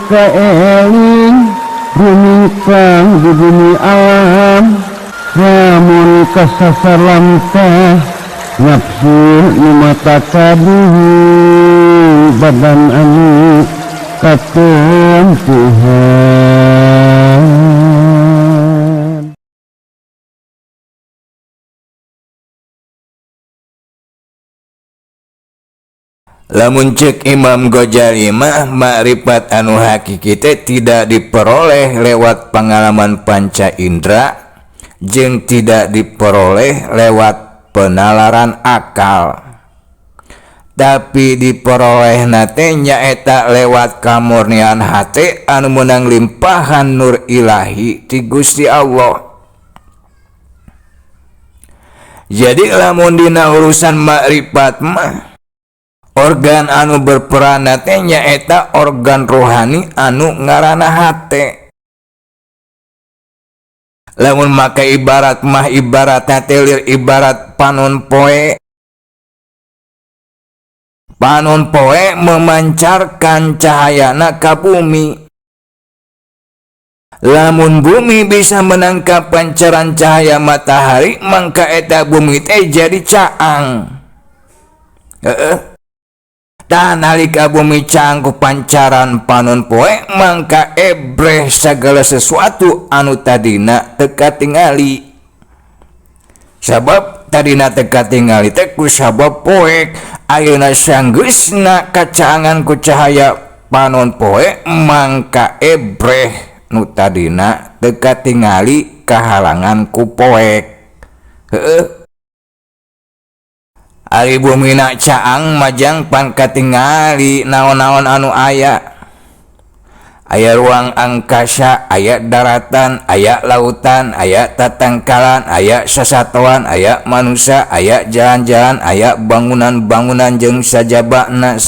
kaeling bumi kang di bumi alam lamun kasasalam teh nafsu nu mata kabuhu badan anu katumpuhan. Lamun cek Imam Ghazali mah makrifat anu hakiki teh tidak diperoleh lewat pengalaman panca indera jeung tidak diperoleh lewat penalaran akal, tapi diperoleh nate nyaeta lewat kamurnian hate anu meunang limpahan nur ilahi ti Gusti Allah. Jadi lamun dina urusan makrifat mah organ anu berperan nate nyaeta organ rohani anu ngaranna hate. Lamun make ibarat mah ibaratna telir ibarat panon poe. Panon poe memancarkan cahayana ka bumi. Lamun bumi bisa menangkap pancaran cahaya matahari, mangka eta bumi teh jadi caang. Dan nalika bumi caang ku pancaran panon poe, mangka ebreh sagala sesuatu anu tadina teu katingali. Sabab tadina teu katingali teh ku sabab poek, ayeuna sanggeusna kacaangan ku cahaya panon poe, mangka ebreh nu tadina teu katingali kahalangan ku poek. Ari bumina caang majang pan katingali naon-naon anu aya ruang angkasa, aya daratan, aya lautan, aya tatangkalan, aya sasatoan, aya manusia, aya jalan-jalan, aya bangunan-bangunan jeung sajabana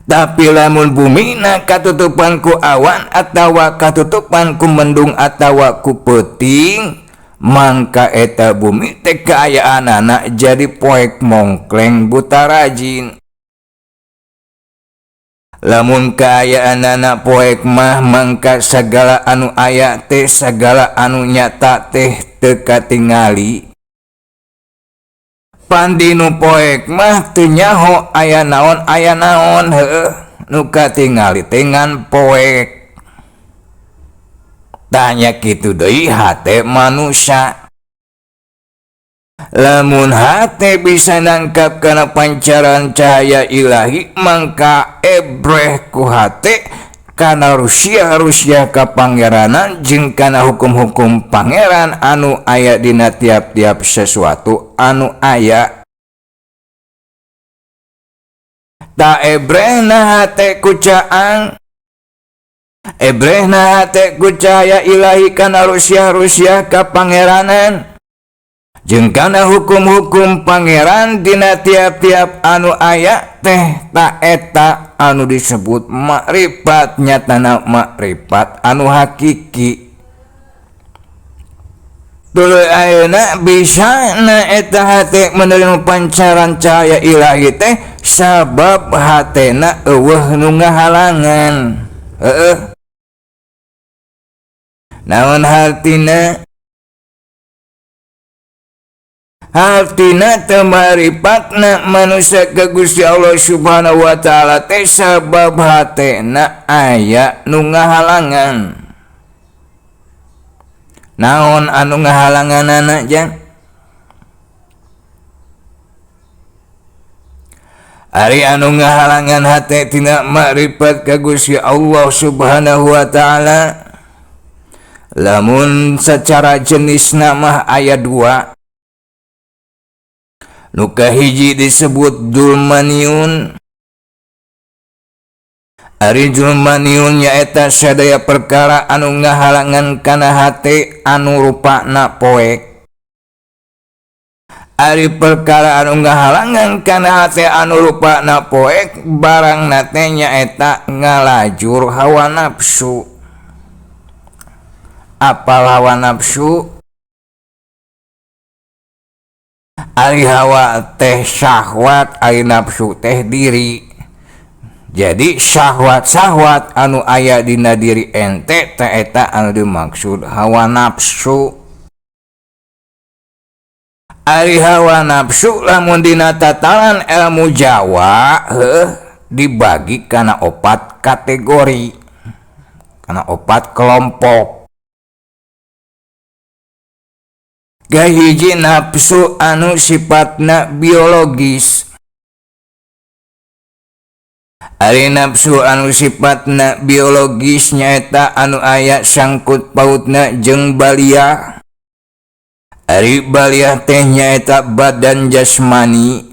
tapi lamun bumina katutupan ku awan atawa katutupan ku mendung atawa ku peuting, mangka eta bumi teh kaayaanana jadi poek mongkleng buta rajin. Lamun kaayaanana poek mah mangka sagala anu aya teh sagala anu nyata teh teu katingali. Pandinu poek mah teu nyaho aya naon nu katingali teh ngan poek. Tanya kitu deui hate manusia. Lamun hate bisa nangkap kana pancaran cahaya ilahi, mangka ebreh ku hate kana rusia ka pangeranan jeung kana hukum-hukum pangeran anu aya dina tiap-tiap sesuatu anu aya. Ta ebrehna hate ku caang, ebrehna hate ku cahaya ilahi kana rusia ka pangeranan jeung kana hukum-hukum pangeran dina tiap-tiap anu aya teh ta eta anu disebut makrifat, nyatana makrifat anu hakiki. Tuluy ayeuna bisa na eta hate menerima pancaran cahaya ilahi teh sabab hatena eueuh nu ngahalangan. Naon hartina? Hartina teu maripatna manusia ka Gusti Allah Subhanahu wa taala teh sabab hatena aya nu ngahalangan. Naon anu ngahalanganana jang? Ari anu ngahalangan hate tina makrifat ka Gusti Allah Subhanahu wa taala, lamun secara jenisna mah aya dua. Nu kahiji disebut dulmaniun. Ari dulmaniun nyaeta sadaya perkara anu ngahalangan kana hate anu rupana poek. Ari perkara anu ngahalangan kana hate anu rupana poek, barang nate nyaeta ngalajur hawa nafsu. Apal hawa nafsu? Ari hawa teh syahwat, ari nafsu teh diri. Jadi syahwat-syahwat anu aya dina diri ente teh eta anu dimaksud hawa nafsu. Ari hawa nafsu lamun dina tataran ilmu Jawa dibagi kana 4 kategori, kana 4 kelompok. Kahiji nafsu anu sifatna biologis. Ari nafsu anu sifatna biologis nyaeta anu aya sangkut pautna jeung balia. Ari balia teh nyaeta badan jasmani.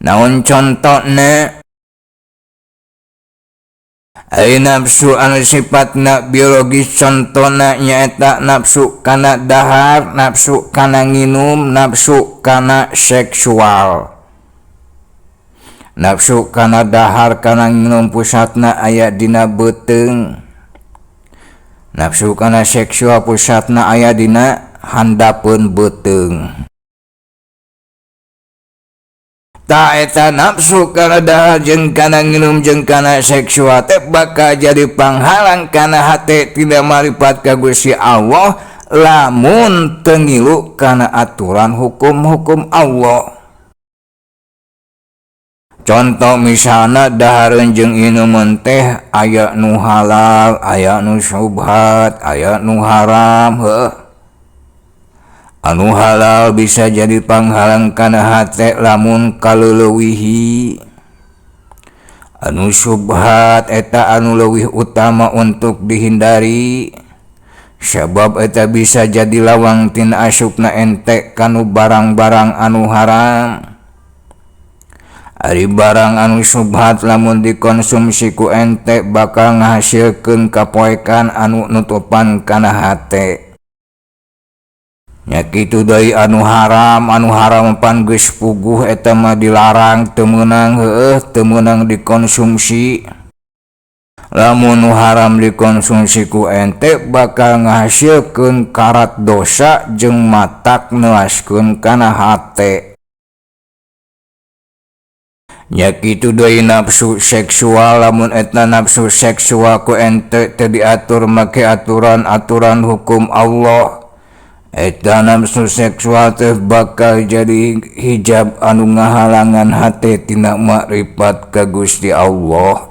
Naon contona? Ari nafsu anu sifatna biologis contona nyaeta nafsu kana dahar, nafsu kana nginum, nafsu kana seksual. Nafsu kana dahar kana nginum pusatna aya dina beuteung. Nafsu kana seksual pusatna aya dina handapeun beuteung. Ta eta nafsu kana dahar jeung kana nginum jeung kana seksual teh bakal jadi panghalang kana hate tidak maripat ka Gusti Allah lamun teu ngilu kana aturan hukum-hukum Allah. Contoh misalna dahareun jeung inumun teh aya nu halal, aya nu syubhat, aya nu haram. Anu halal bisa jadi panghalang kana hate lamun kaleulewihi. Anu syubhat eta anu leuwih utama untuk dihindari. Sabab eta bisa jadi lawang tina asupna ente kanu barang-barang anu haram. Ari barang anu syubhat lamun dikonsumsi ku ente bakal ngahasilkeun kapoekan anu nutupan kana hate. Nya kitu deui anu haram pan geus puguh eta mah dilarang teu meunang dikonsumsi. Lamun nu haram dikonsumsi ku ente bakal ngahasilkeun karat dosa jeung matak neuaskeun kana hate. Nya kitu deui nafsu seksual lamun eta nafsu seksual ku ente teu diatur make aturan-aturan hukum Allah. Eta nafsu seksual teh bakal jadi hijab anu ngahalangan hate tina makrifat ka Gusti Allah.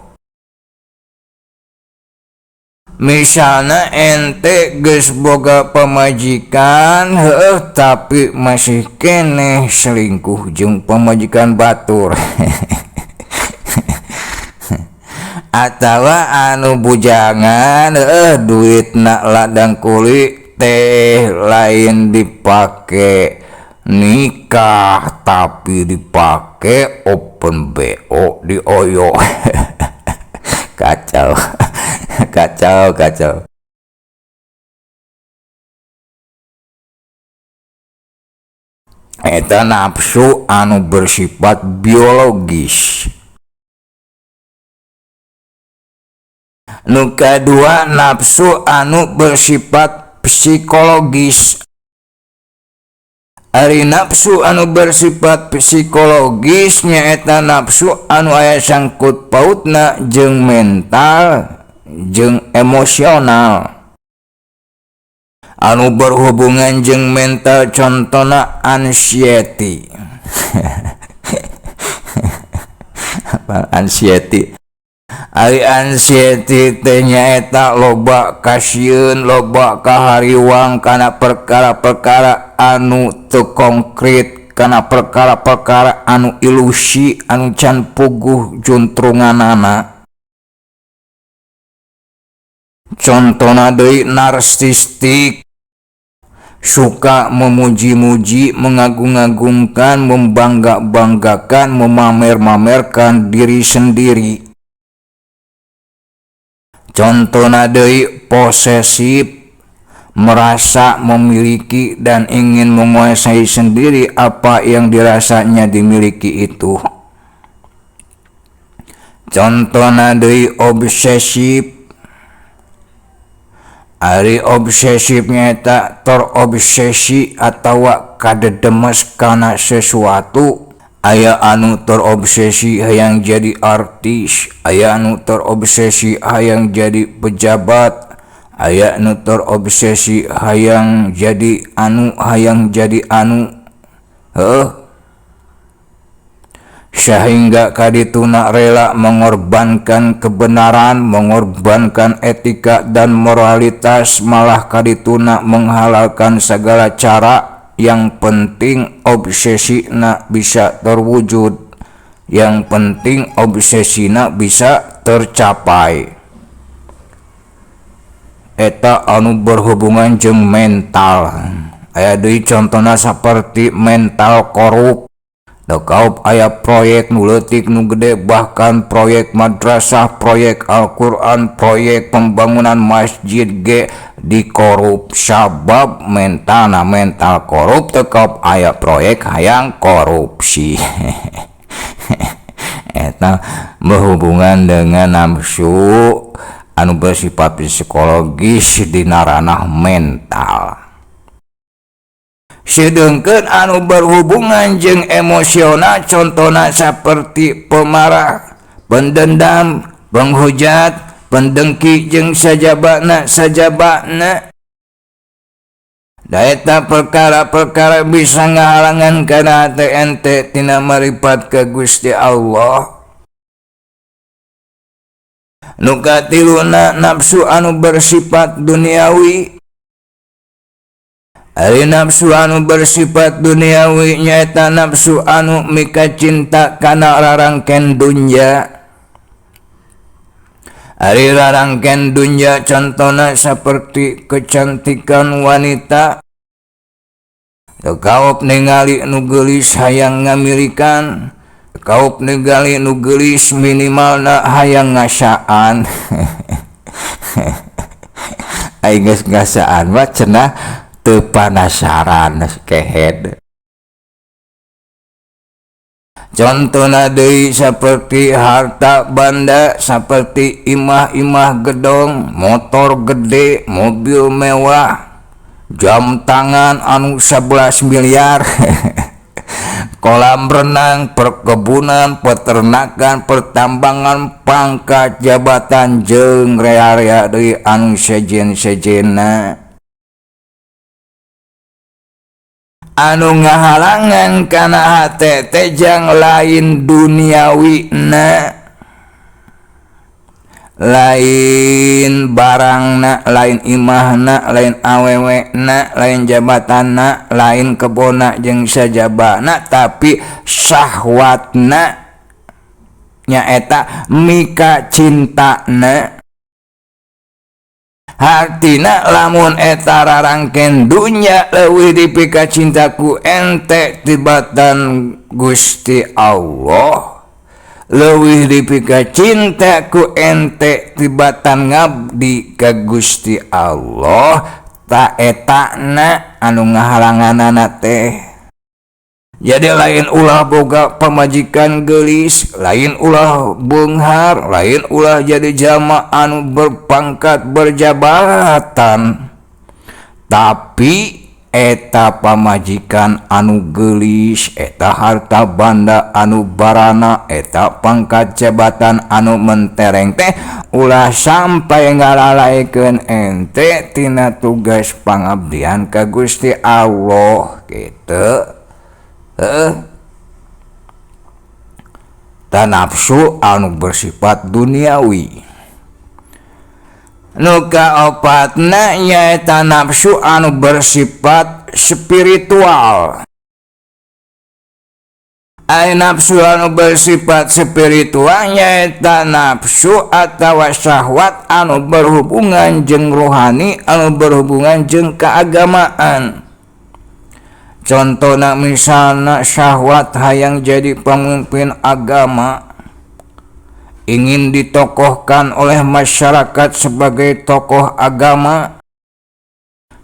Misalna ente geus boga pamajikan tapi masih keneh selingkuh jeung pamajikan batur. Atawa anu bujangan duitna ladang kulit teh lain dipake nikah tapi dipake open BO di Oyo. Kacau. Kacau. Eta nafsu anu bersifat biologis. Nu kadua nafsu anu bersifat psikologis. Ari nafsu anu bersifat psikologis nyaeta nafsu anu aya sangkut pautna jeung mental jeung emosional. Anu berhubungan jeung mental contona anxiety. Anxiety. Ari anxiety teh nyaeta loba kasieun, loba kahariwang kana perkara-perkara anu teu konkret, kana perkara-perkara anu ilusi, anu can puguh juntrunganana. Contona deui narsistik, suka memuji-muji, mengagung-agungkan, membangga-banggakan, memamer-mamerkan diri sendiri. Contona deui posesif, merasa memiliki dan ingin menguasai sendiri apa yang dirasanya dimiliki itu. Contona deui obsesif, Ari obsesif nyaeta terobsesi atawa kadedemes kana sesuatu. Aya anu terobsesi hayang jadi artis, aya anu terobsesi hayang jadi pejabat, aya anu terobsesi hayang jadi anu sehingga kadituna rela mengorbankan kebenaran, mengorbankan etika dan moralitas, malah kadituna menghalalkan segala cara. Yang penting obsesina bisa terwujud, yang penting obsesina bisa tercapai. Eta anu berhubungan jeung mental. Aya deui contona saperti mental korup. Dekaup aya proyek nu leutik nu gede, bahkan proyek madrasah, proyek Al-Quran, proyek pembangunan masjid ge dikorup sabab mental korup. Dekaup aya proyek hayang korupsi. Eta berhubungan dengan nafsu anu bersifat psikologis dina ranah mental. Sedengkeun anu berhubungan jeung emosional contona saperti pemarah, pendendam, penghujat, pendengki jeung sajabana. Da eta perkara-perkara bisa ngahalangan kana hate ente tina maripat ka Gusti Allah. Nu katiluna nafsu anu bersifat duniawi. Ari nafsu anu bersifat duniawi nyaeta nafsu anu mika cinta kana rarangken dunya. Ari rarangken dunya contona saperti kecantikan wanita. Dekaup ningali nu geulis hayang ngamilikan, dekaup ningali nu geulis minimalna hayang ngasaan. Ai geus ngasaan mah cenah teu panasaran kehed. Contona deui saperti harta banda, saperti imah-imah gedong, motor gede, mobil mewah, jam tangan anu 11 miliar. Kolam renang, perkebunan, peternakan, pertambangan, pangkat jabatan jeung rea-rea deui anu sejen-sejenna. Anu ngahalangan kana hate teh jang lain duniawina, lain barangna, lain imahna, lain awewena, lain jabatanna, lain kebona jeung sajabana, tapi syahwatna nyaeta mika cintana. Hartina lamun eta rarangken dunya leuwih dipika cintaku ente tibatan Gusti Allah, leuwih dipika cintaku ente tibatan ngabdi ka Gusti Allah, ta etana anu ngahalanganana teh. Jadi lain ulah boga pamajikan geulis, lain ulah beunghar, lain ulah jadi jalma anu berpangkat berjabatan. Tapi eta pamajikan anu geulis, eta harta banda anu barana, eta pangkat jabatan anu mentereng teh ulah sampai ngalalaikeun ente tina tugas pangabdian ka Gusti Allah kitu. Ta nafsu anu bersifat duniawi. Nu kaopatna nyaeta nafsu anu bersifat spiritual. Ai nafsu anu bersifat spiritual nyaeta nafsu atawa syahwat anu berhubungan jeung rohani, anu berhubungan jeung keagamaan. Contohna misalna syahwat hayang jadi pemimpin agama, ingin ditokohkan oleh masyarakat sebagai tokoh agama.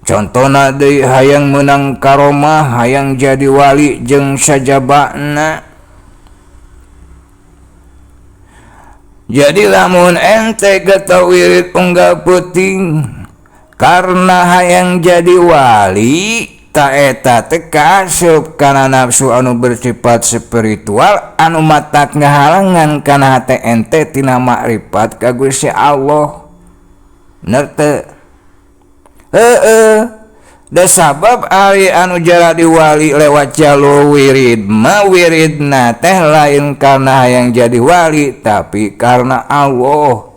Contohna deui hayang menang karomah, hayang jadi wali jeung sajabana. Jadi lamun ente geta wirid unggal peuting, karena hayang jadi wali taeta teh kaseup kana nafsu anu bersifat spiritual anu matak ngahalangan kana hate ente tina makrifat ka Gusti Allah. Bener teu? Da sabab ari anu jadi wali lewat jalur wirid mah wiridna teh lain karena hayang jadi wali tapi karena Allah.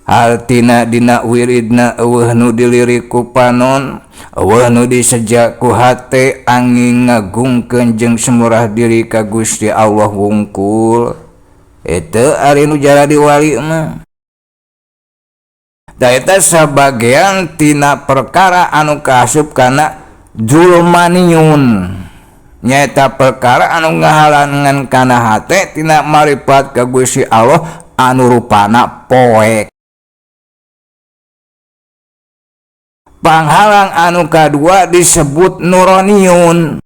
Artina dina wiridna eueuh nu dilirik ku panon, eueuh nu disejak ku hate angin ngagungkeun jeung semurah diri ka Gusti Allah wungkul. Eta ari nu jaladi wali mah. Da eta sabagean tina perkara anu kaasup kana julmaniun. Nyaeta perkara anu ngahalangan kana hate tina marifat ka Gusti Allah anu rupana poek. Panghalang anu kadua disebut nuraniun.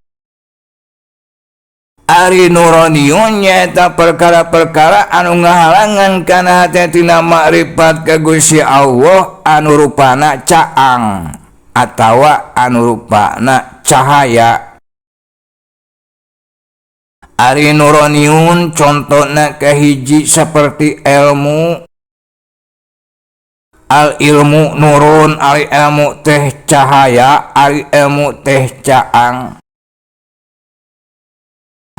Ari nuraniun nyaeta perkara-perkara anu ngahalangan kana hate tina makrifat ka Gusti Allah anu rupana caang atawa anu rupana cahaya. Ari nuraniun contona kahiji saperti ilmu. Al ilmu nurun, ari ilmu teh cahaya, ari ilmu teh caang.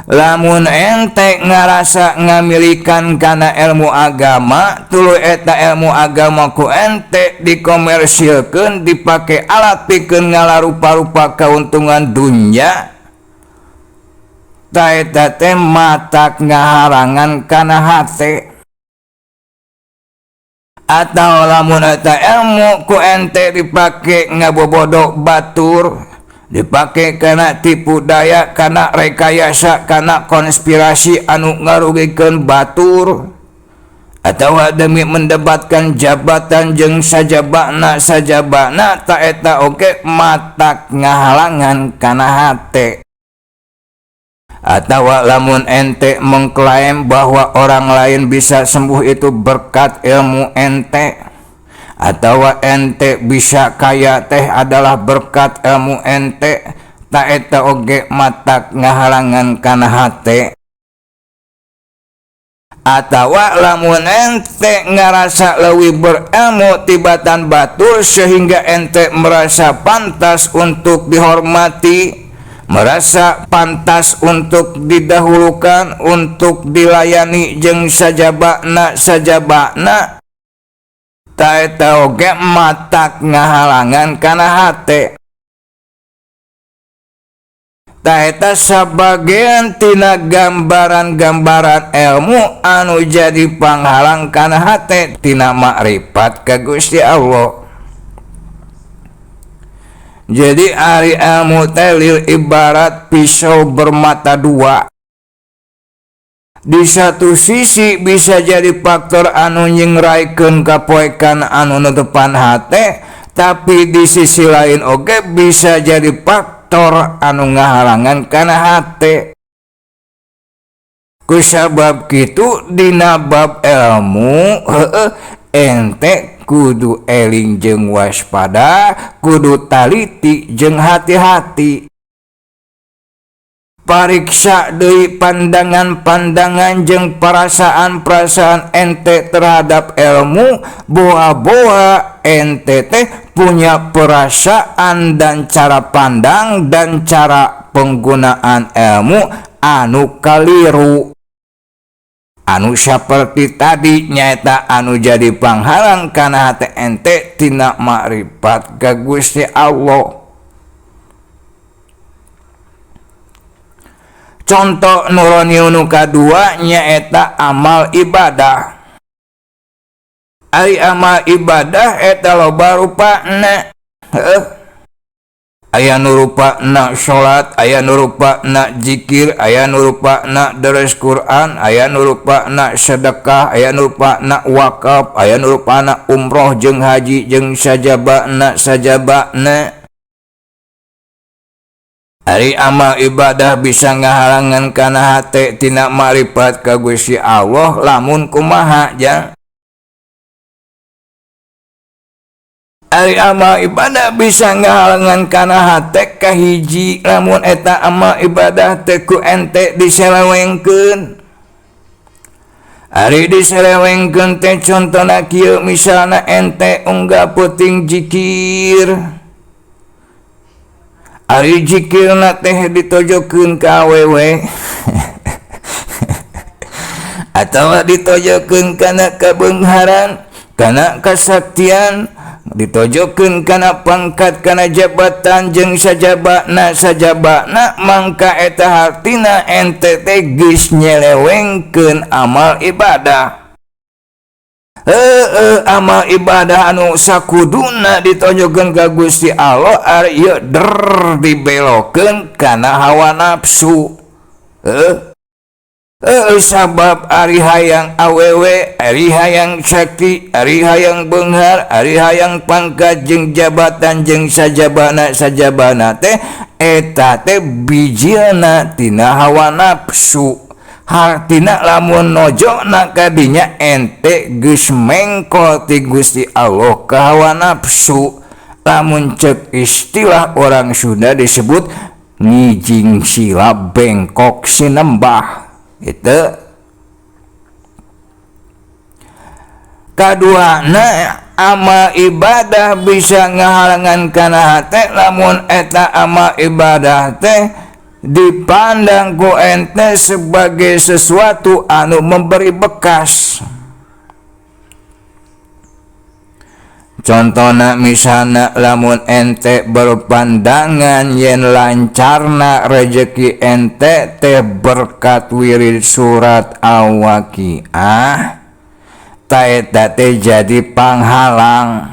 Lamun ente ngarasa ngamilikan kana ilmu agama, tuluy eta ilmu agama ku ente dikomersilkeun, dipake alat pikeun ngalarupa-rupa kauntungan dunya, ta eta teh matak ngaharangan kana hate. Atau lamun eta ilmu ku ente dipake ngabobodo batur, dipake kana tipu daya, kana rekayasa, kana konspirasi anu ngarugikeun batur, atawa demi mendebatkan jabatan jeung sajabana ta eta oge matak ngahalangan kana hate. Atawa lamun ente mengklaim bahwa orang lain bisa sembuh itu berkat ilmu ente, atawa ente bisa kaya teh adalah berkat ilmu ente, ta eta oge matak ngahalangan kana hate. Atawa lamun ente ngarasa leuwih berilmu tibatan batur sehingga ente merasa pantas untuk dihormati, merasa pantas untuk didahulukan, untuk dilayani jeung sajabana ta eta oge matak ngahalangan kana hate. Ta eta sabagean tina gambaran-gambaran ilmu anu jadi panghalang kana hate tina makrifat ka Gusti Allah. Jadi ari ilmu teh ibarat pisau bermata dua. Di satu sisi bisa jadi faktor anu nyingraikeun kapoekan anu nutupan hate, tapi di sisi lain oge bisa jadi faktor anu ngahalangan kana hate. Kusabab kitu dina bab ilmu ente kudu eling jeung waspada, kudu taliti jeung hati-hati. Pariksa deui pandangan-pandangan jeung perasaan-perasaan ente terhadap ilmu, boa-boa ente teh punya perasaan dan cara pandang dan cara penggunaan ilmu anu kaliru. Anu saperti tadi nyaeta anu jadi panghalang kana hate ente tina makrifat ka Gusti Allah. Contoh nuraniun nu kadua nyaeta amal ibadah. Ari amal ibadah eta loba rupana. Aya nu rupana salat, aya nu rupana zikir, aya nu rupana deres Quran, aya nu rupana sedekah, aya nu rupana wakaf, aya nu rupana umroh jeung haji jeung sajabana. Ari amal ibadah bisa ngahalangan kana hate tina makrifat ka Gusti Allah lamun kumaha jang? Ari amal ibadah bisa ngahalangan kana hate kahiji lamun eta amal ibadah teu ku ente diselewengkeun. Ari diselewengkeun teh contona kieu misalna ente unggah peuting zikir. Ari zikirna teh ditojokeun ka awewe atawa ditojokeun kana kabeungharan, kana kasaktian, ditojokeun kana pangkat, kana jabatan jeung sajabana mangka eta hartina ente teh geus nyelewengkeun amal ibadah. Amal ibadah anu sakuduna ditojokeun ka Gusti Allah ari ieu dibelokeun kana hawa nafsu. Sabab ari hayang awewe, ari hayang sakti, ari hayang beunghar, ari hayang pangkat jeung jabatan jeung sajabana teh eta teh bijilna tina hawa nafsu. Hartina lamun nojona kadinya ente geus mengkol ti Gusti Allah ka hawa nafsu. Lamun cek istilah orang Sunda disebut ngijing sila bengkok sinembah. Itu kaduana amal ibadah bisa ngahalangan kana hate lamun eta amal ibadah teh dipandang ku ente sebagai sesuatu anu memberi bekas. Contohna misalna lamun ente berpandangan yen lancarna rejeki ente teh berkat wirid surat Al-Waqiah, ta eta teh jadi panghalang.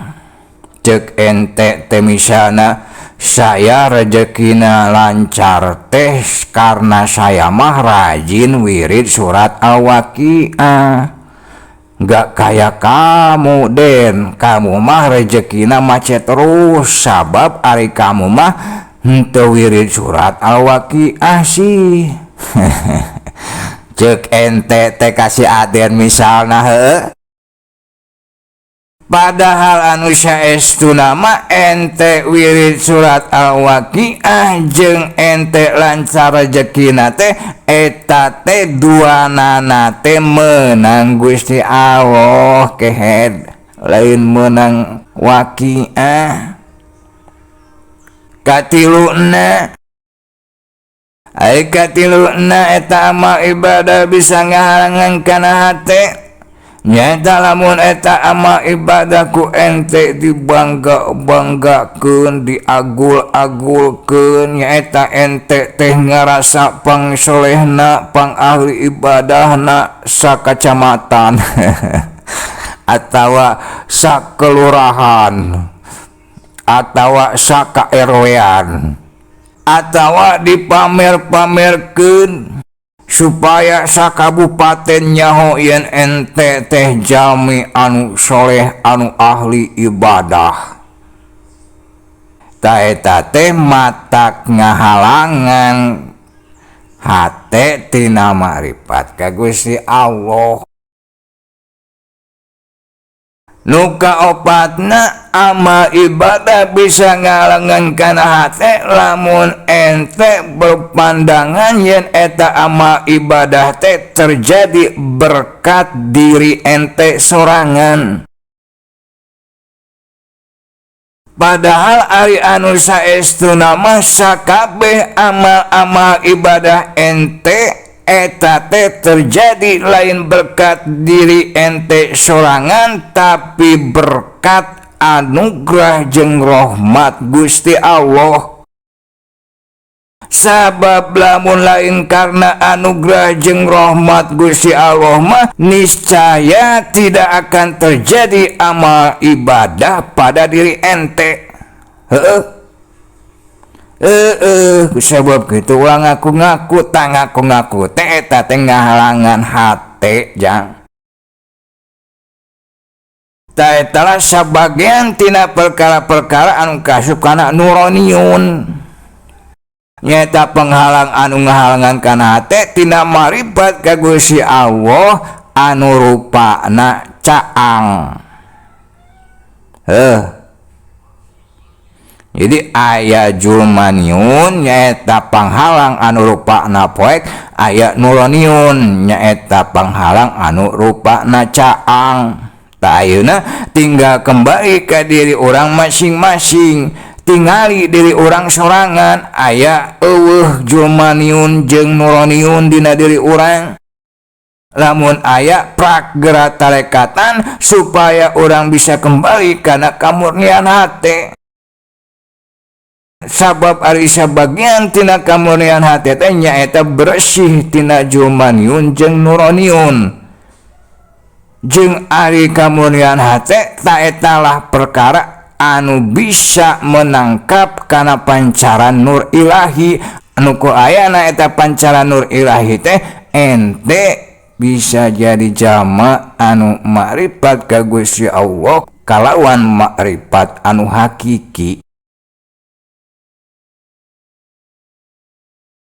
Cek ente teh misalna saya rezekina lancar teh karena saya mah rajin wirid surat Al-Waqiah. Gak kayak kamu Den, kamu mah rezekina macet terus sabab ari kamu mah henteu wirid surat Al-Waqiah sih. Cek ente teh kasih aden misalna heuh. Padahal anu saestuna mah ente wirid surat Al-Waqiah jeung ente lancar rezekina teh eta teh duanana teh meunang Gusti Allah kehed, lain meunang Waqiah. Katiluna eta amal ibadah bisa ngahalangan kana hate. Nyata lamun eta amal ibadah ku ente dibangga-banggakeun, diagul-agulkeun, nyaeta ente teh ngarasa pangsolehna, pangahli ibadahna sakacamatan atawa sakelurahan atawa sakaerwean atawa dipamer-pamerkeun supaya sakabupaten nyaho yen ente teh jami anu soleh anu ahli ibadah. Ta eta teh matak ngahalangan hate tina makrifat ka Gusti Allah. Nu kaopatna amal ibadah bisa ngahalangan kana hate lamun ente berpandangan yen eta amal ibadah teh terjadi berkat diri ente sorangan. Padahal ari anu saestuna mah sakabeh amal-amal ibadah ente eta teh terjadi lain berkat diri ente sorangan tapi berkat anugerah jeung rahmat Gusti Allah. Sabab lamun lain karena anugerah jeung rahmat Gusti Allah mah niscaya tidak akan terjadi amal ibadah pada diri ente. Sebab gitu ulah ngaku-ngaku tang ngaku-ngaku teh eta teh ngahalangan hate jang. Ta eta lah sabagean tina perkara-perkara anu kasup kana nuraniun. Nyata penghalang anu ngahalangan kana hate tina maribat ka Gusti Allah anu rupana caang. Jadi aya julmaniun nyaeta panghalang anu rupana poek, aya nuraniun nyaeta panghalang anu rupana caang. Ta ayeuna tinggal kembali ke diri orang masing-masing, tingali diri orang sorangan, aya eueuh julmaniun jeung nuraniun dina diri orang. Lamun aya pragerak tarekatan supaya orang bisa kembali kana kamurnian hate. Sabab ari sabagian tina kamurnian hate teh nyaeta bersih tina julmaniun jeung nuraniun. Jeung ari kamurnian hate taetalah perkara anu bisa menangkap kana pancaran nur ilahi. Anu ku ayana eta pancaran nur ilahi teh ente bisa jadi jama anu makrifat ka Gusti Allah kalawan makrifat anu hakiki.